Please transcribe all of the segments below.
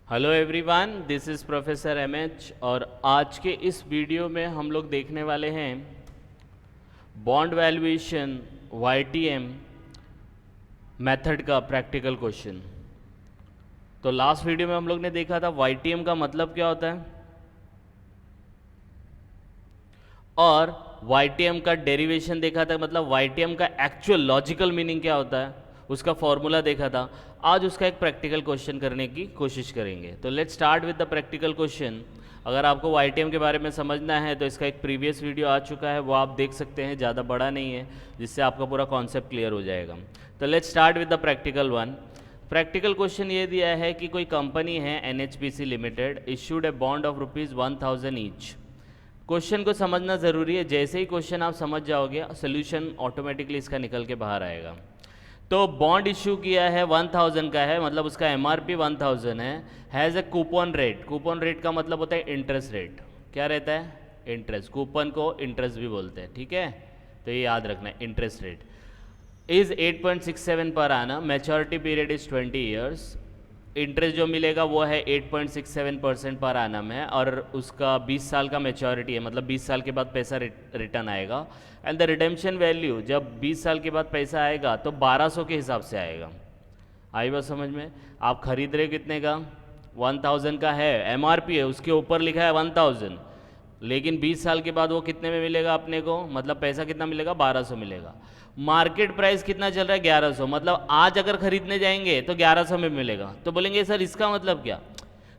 Hello everyone, this is professor MH और आज के इस वीडियो में हम लोग देखने वाले हैं बॉन्ड वैल्यूएशन वाईटीएम मेथड का प्रैक्टिकल क्वेश्चन। तो लास्ट वीडियो में हम लोग ने देखा था वाईटीएम का मतलब क्या होता है और वाईटीएम का डेरिवेशन देखा था, मतलब वाईटीएम का एक्चुअल लॉजिकल मीनिंग क्या होता है, उसका फॉर्मूला देखा था। आज उसका एक प्रैक्टिकल क्वेश्चन करने की कोशिश करेंगे। तो let's start with the practical question. अगर आपको वाईटीएम के बारे में समझना है तो इसका एक प्रीवियस वीडियो आ चुका है, वो आप देख सकते हैं, ज़्यादा बड़ा नहीं है, जिससे आपका पूरा कॉन्सेप्ट क्लियर हो जाएगा। तो let's start with the practical one. Practical question ये दिया है कि कोई कंपनी है NHPC limited issued a bond of ₹1000 each. Question को समझना ज़रूरी है, जैसे ही क्वेश्चन आप समझ जाओगे सोल्यूशन ऑटोमेटिकली इसका निकल के बाहर आएगा। तो बॉन्ड इशू किया है 1000 का है, मतलब उसका एमआरपी 1000 है। Has a coupon rate, coupon rate का मतलब होता है इंटरेस्ट रेट। क्या रहता है? इंटरेस्ट। कूपन को इंटरेस्ट भी बोलते हैं, ठीक है, तो ये याद रखना है। इंटरेस्ट रेट इज़ 8.67 पर आना, maturity period is 20 years. Interest जो मिलेगा वो है 8.67% पर आनम है और उसका 20 साल का मैच्योरिटी है, मतलब 20 साल के बाद पैसा रिटर्न आएगा। एंड द रिडेम्पशन वैल्यू, जब 20 साल के बाद पैसा आएगा तो 1200 के हिसाब से आएगा। आई बात समझ में? आप खरीद रहे कितने का? 1000 का है, एमआरपी है, उसके ऊपर लिखा है 1000, लेकिन 20 साल के बाद वो कितने में मिलेगा अपने को, मतलब पैसा कितना मिलेगा? 1200 मिलेगा। मार्केट प्राइस कितना चल रहा है? 1100, मतलब आज अगर खरीदने जाएंगे तो 1100 में मिलेगा। तो बोलेंगे सर इसका मतलब क्या?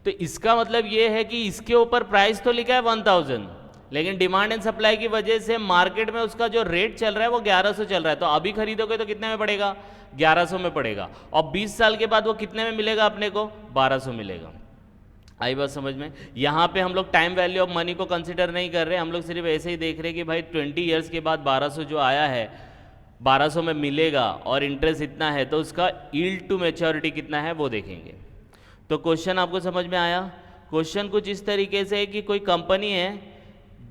तो इसका मतलब ये है कि इसके ऊपर प्राइस तो लिखा है 1000, लेकिन डिमांड एंड सप्लाई की वजह से मार्केट में उसका जो रेट चल रहा है वो 1100 चल रहा है। तो अभी खरीदोगे तो कितने में पड़ेगा? 1100 में पड़ेगा। और 20 साल के बाद वो कितने में मिलेगा अपने को? 1200 मिलेगा। आई बात समझ में? यहाँ पे हम लोग टाइम वैल्यू ऑफ मनी को कंसिडर नहीं कर रहे, हम लोग सिर्फ ऐसे ही देख रहे कि भाई 20 ईयर्स के बाद 1200 जो आया है, 1200 में मिलेगा और इंटरेस्ट इतना है, तो उसका यील्ड टू मैच्योरिटी कितना है वो देखेंगे। तो क्वेश्चन आपको समझ में आया? क्वेश्चन कुछ इस तरीके से है कि कोई कंपनी है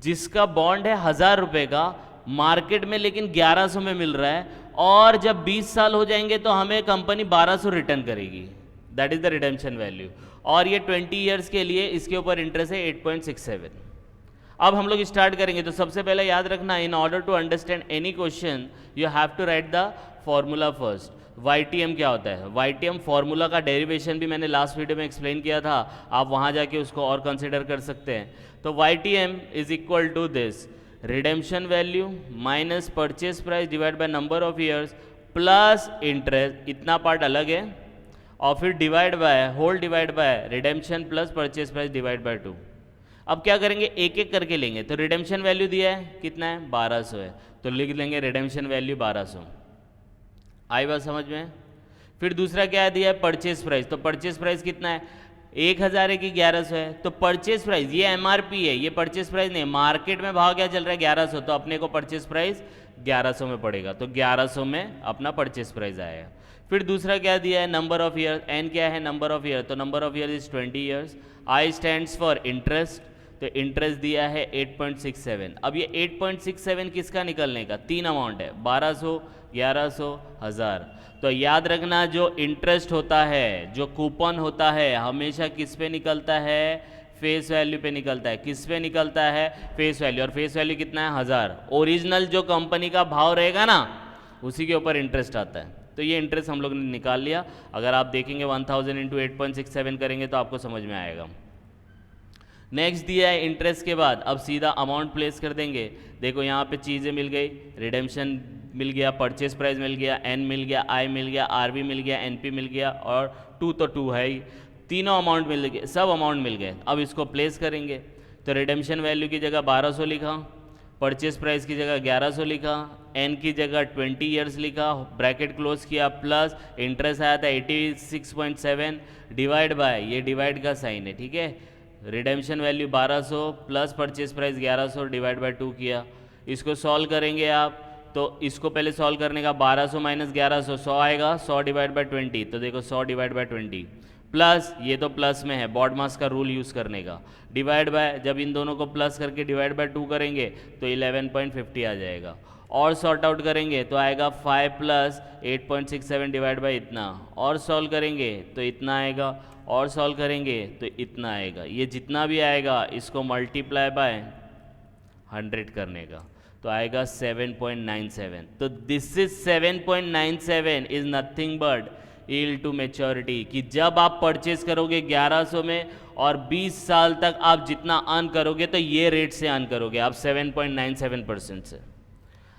जिसका बॉन्ड है 1000 रुपये का, मार्केट में लेकिन 1100 में मिल रहा है, और जब 20 साल हो जाएंगे तो हमें कंपनी 1200 रिटर्न करेगी। That is the redemption value. और ये 20 ईयर्स के लिए इसके ऊपर इंटरेस्ट है 8.67। अब हम लोग स्टार्ट करेंगे। तो सबसे पहले याद रखना, in order to understand any question you have to write the formula first. YTM क्या होता है? वाईटीएम फॉर्मूला का डेरिवेशन भी मैंने लास्ट वीडियो में एक्सप्लेन किया था, आप वहाँ जाके उसको और कंसिडर कर सकते हैं। तो YTM is equal to this, redemption value minus purchase price divide by number of years plus interest, इतना पार्ट अलग है, और फिर divide by, whole divide by redemption plus purchase price divide by 2। अब क्या करेंगे? एक एक करके लेंगे। तो रिडेम्पशन वैल्यू दिया है कितना है? 1200 है, तो लिख लेंगे रिडेम्पशन वैल्यू 1200। आई बात समझ में? फिर दूसरा क्या दिया है? Purchase price. तो परचेज प्राइस कितना है? 1000 है कि 1100 है? तो परचेज प्राइस, ये एमआरपी है, ये परचेज प्राइस नहीं, मार्केट में भाव क्या चल रहा है? 1100, तो अपने को परचेज प्राइस 1100 में पड़ेगा। तो 1100 में अपना परचेज प्राइस आएगा। फिर दूसरा क्या दिया है? Number of year. एन क्या है? Number of year. तो number of year is 20 years. I stands for interest, तो इंटरेस्ट दिया है 8.67। अब ये 8.67 किसका निकलने का? तीन अमाउंट है, 1200, 1100, 1000। तो याद रखना, जो इंटरेस्ट होता है, जो कूपन होता है, हमेशा किस पे निकलता है? फेस वैल्यू पे निकलता है। किस पे निकलता है? Face value. और फेस वैल्यू कितना है? 1000। ओरिजिनल जो कंपनी का भाव रहेगा ना, उसी के ऊपर इंटरेस्ट आता है। तो ये इंटरेस्ट हम लोग ने निकाल लिया। अगर आप देखेंगे 1000 इंटू 8.67 करेंगे तो आपको समझ में आएगा। नेक्स्ट दिया है इंटरेस्ट के बाद, अब सीधा अमाउंट प्लेस कर देंगे। देखो यहाँ पे चीज़ें मिल गई, रिडेम्पशन मिल गया, परचेज प्राइस मिल गया, एन मिल गया, आई मिल गया, आरबी मिल गया, एनपी मिल गया, और 2 तो 2 है ही, तीनों अमाउंट मिल गए, सब अमाउंट मिल गए। अब इसको प्लेस करेंगे। तो रिडेम्पशन वैल्यू की जगह 1200 लिखा, परचेज प्राइस की जगह 1100 लिखा, एन की जगह 20 ईयर्स लिखा, ब्रैकेट क्लोज किया, प्लस इंटरेस्ट आया था 86.7 डिवाइड बाय, ये डिवाइड का साइन है, ठीक है, redemption value 1200 plus purchase price 1100 divide by 2 किया। इसको सॉल्व करेंगे आप, तो इसको पहले सॉल्व करने का 1200 माइनस 1100 100 आएगा, 100 डिवाइड बाय 20, तो देखो 100 डिवाइड बाय 20 प्लस, ये तो प्लस में है, बॉडमास का रूल यूज़ करने का, डिवाइड बाय, जब इन दोनों को प्लस करके डिवाइड बाय 2 करेंगे तो 11.50 आ जाएगा। और सॉर्ट आउट करेंगे तो आएगा 5 प्लस 8.67 डिवाइड बाई इतना, और सॉल्व करेंगे तो इतना आएगा, और सॉल्व करेंगे तो इतना आएगा। ये जितना भी आएगा इसको मल्टीप्लाई बाय 100 करने का तो आएगा 7.97। तो this is 7.97 is nothing but yield to maturity, कि जब आप परचेज करोगे 1100 में और 20 साल तक आप जितना अर्न करोगे तो ये रेट से अर्न करोगे आप 7.97% से।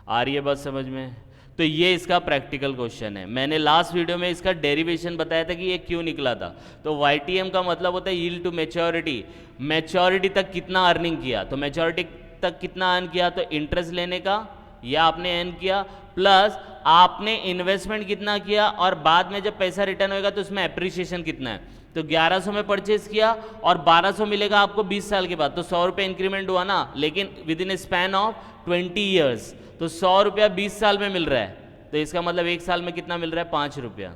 आ रही है बात समझ में? तो ये इसका प्रैक्टिकल क्वेश्चन है। मैंने लास्ट वीडियो में इसका डेरिवेशन बताया था कि ये क्यों निकला था। तो YTM का मतलब होता है यील्ड टू मैच्योरिटी, मैच्योरिटी तक कितना अर्निंग किया, तो मैच्योरिटी तक कितना अर्न किया तो इंटरेस्ट लेने का या आपने अर्न किया, प्लस आपने इन्वेस्टमेंट कितना किया और बाद में जब पैसा रिटर्न होगा तो उसमें एप्रिसिएशन कितना है। तो 1100 में परचेज किया और 1200 मिलेगा आपको 20 साल के बाद, तो 100 रुपये इंक्रीमेंट हुआ ना, लेकिन with in A span of 20 years. तो 100 रुपया 20 साल में मिल रहा है, तो इसका मतलब एक साल में कितना मिल रहा है 5 रुपया।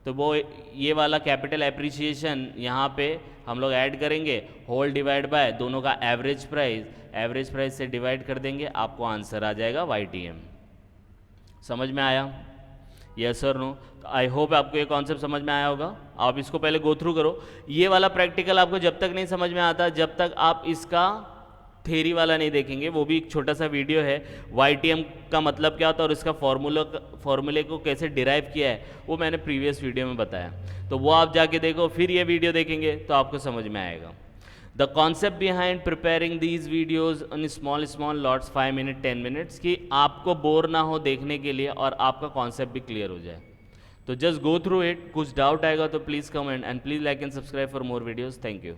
तो वो ये वाला कैपिटल एप्रिसिएशन यहाँ पे हम लोग ऐड करेंगे, होल डिवाइड बाय दोनों का एवरेज प्राइस से डिवाइड कर देंगे, आपको आंसर आ जाएगा YTM। समझ में आया? यस और नो? आई होप आपको ये कॉन्सेप्ट समझ में आया होगा। आप इसको पहले गो थ्रू करो। ये वाला प्रैक्टिकल आपको जब तक नहीं समझ में आता जब तक आप इसका थेरी वाला नहीं देखेंगे। वो भी एक छोटा सा वीडियो है, YTM का मतलब क्या होता है और इसका फॉर्मूले को कैसे डिराइव किया है, वो मैंने प्रीवियस वीडियो में बताया। तो वो आप जाके देखो, फिर ये वीडियो देखेंगे तो आपको समझ में आएगा। The concept behind preparing these videos in small lots 5 minute 10 minutes, कि आपको बोर ना हो देखने के लिए और आपका कॉन्सेप्ट भी क्लियर हो जाए। तो जस्ट गो थ्रू इट। कुछ डाउट आएगा तो please comment and please like and subscribe for more videos. Thank you.